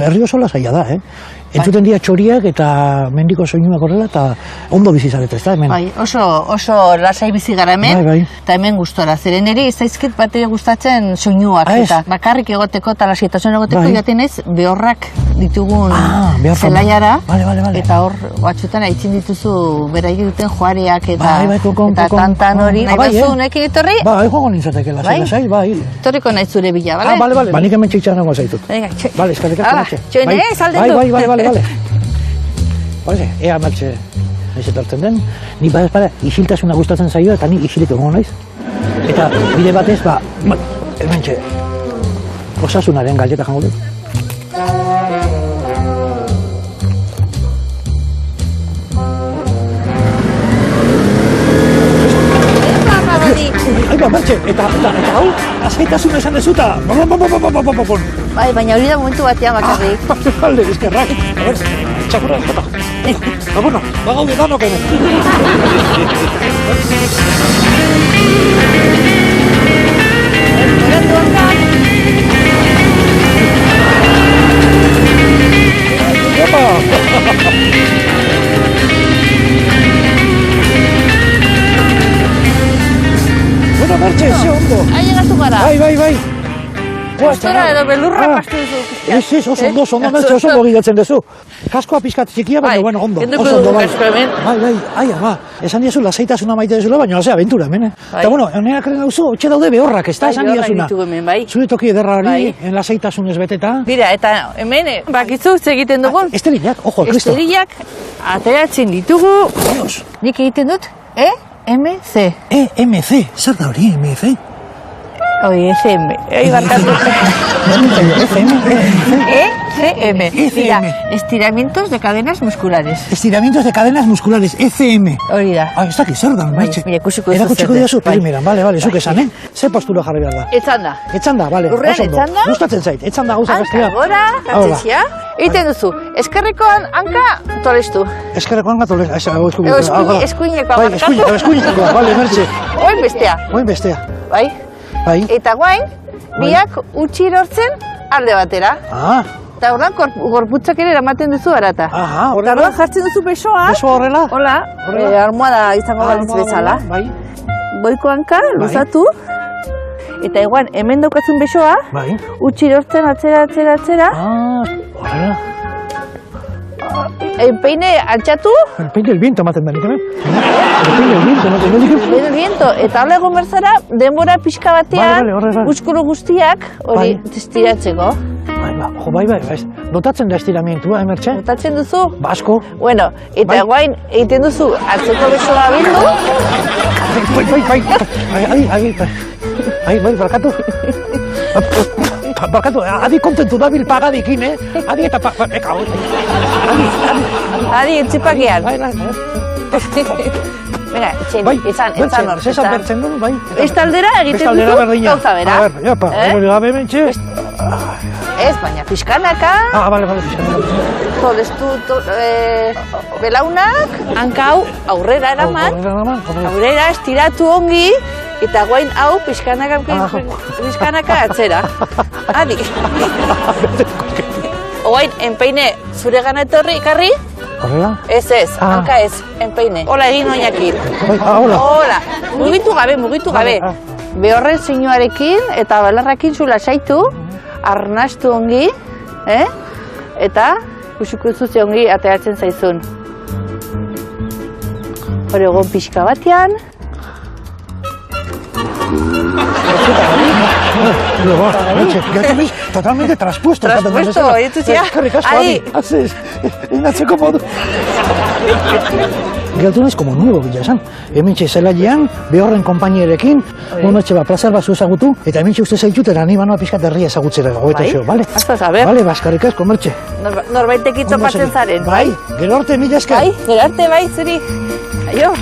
Herri oso lasaia da, Entzuten dira txoriak eta mendiko soinuak horrela eta ondo bizi zarete, ez da, hemen? Bai, oso lasai bizi gara hemen, eta hemen gustora. Zeren ere, ez zaizkit bate gustatzen soinuak, eta bakarrik egoteko eta lasietasun egoteko jaten ez, behorrak ditugun zelaiara, eta hor, batzutan haitzin dituzu beraik duten joareak eta tantan hori. Nahi batzu, nekin etorri? Bai, joango nintzateke lasai, bai. Torriko nahi zure bila, bale? Bale, nik hemen txitxan nagoa zaitut. Bale, eskarrik asko. Vale. Ea Mertxe, naiz etortzen den, ni bada isiltasuna gustatzen zaio eta ni isilik egongo naiz. Eta bide batez, hementxe, osasunaren galdeta jango dut. Aiba, Mertxe, eta hau, azkaitasuna esan dezuta. Bai, baina hori da momentu batean bakarrik. Bale, eskerrak. A ver, txakurra, jota. Bueno, bagaude danok hemen. Bueno, Mertxe, ze ondo. Llegatu gara. Bai. Gustora edo belurra pastu duzu. Ez, oso ondo, Mertxe, oso ondo gidatzen duzu. Kaskoa pizkat txikia, baina, bueno, ondo. Kenduko dugu kasko hemen. Bai, esan diazu, lasaitasuna maite dezula, baina hase aventura hemen, Eta, bueno, honenak eren duzu, otxe daude behorrak, ez da, esan diazuna. Zure toki ederra hori, lasaitasunez beteta. Bira, eta hemen, bakizu, egiten dugun. Esterillak, ojo, kristo. Esterillak, ateratzen ditugu. Nik egiten dut, EMC. EMC, zer da hori, EMC? Oi, FM. Barkatu. ECM. Mira, estiramientos de cadenas musculares. Estiramientos de cadenas musculares, ECM. Hori da. Ez dakit, zer da, Mertxe. Mira, kusiko ez erakutsiko diazu, primeran, bale, zuk esan, Ze postura jarri behar da? Etzanda. Etzanda, bale, oso ondo. Gustatzen zait, etzanda gauza gaztea. Hanka gora, jantzitxia. Egiten duzu, eskerrekoan hanka tolestu. Eskerrekoan hanka tolestu. Eskuinekoa markatu. Eskuinekoa, bale, Mertxe. Oin bestea. Bai. Eta guain, biak utzi erortzen alde batera. Eta horren gorputzak ere eramaten duzu arata. Eta horren jartzen duzu besoa. Besoa horrela? Hola, armoada izango balitz bezala. Boiko hanka, luzatu. Eta eguan, hemen daukatzun besoa. Utzi erortzen atzera. Horrela. Peine altxatu. Peine el viento ematen da nik hemen. Peine el viento. Eta hola egon berzara, denbora pixka batean, muskulu guztiak hori estiratzeko. Bai. Notatzen da estiramientua, Mertxe? Notatzen duzu? Asko. Bueno, eta guain egiten duzu atzeko besoa bildu. Bai, barkatu. Barkatu, adi kontentu dabil pagadikin, Adi eta eka, Adi, etxipakean. Venga, etzan hor. Zesan bertzen duen, bai. Bestaldera egiten duzu, gauza bera. Gabe mentxe. Ez, baina pixkanaka. Bale, pixkanaka. Tolestu belaunak, hankau aurrera eraman. Aurrera estiratu ongi. Eta guain hau pixkanaka atzera. Adi. Oain, enpeine zure gana etorri ikarri? Horrela? Ez, hanka ez, enpeine. Hola egin oinakin. Hola. Mugitu gabe. Behorren zinuarekin eta balarrakin zula saitu, arnastu ongi, eta kusikuzuzi ongi ateratzen zaizun. Hori egon pixka batean. Totalmente traspuesto. Traspuesto, ya. Ahí. Inatzeko modu. Gertu naiz como nuevo, bila esan. Hementxe zelailean, behorren konpainierekin, etxe plazer bat ezagutu, eta hementxe uste zaitut, eta ni banoa pixkat herria ezagutzera gogoeta xo, bale? Azkoz, a ber. Bale, baskarrik asko, Mertxe. Norbaitek itzopatzen zaren, bai? Gero arte, mila esker. Bai, gero arte, bai, zuri. Aio.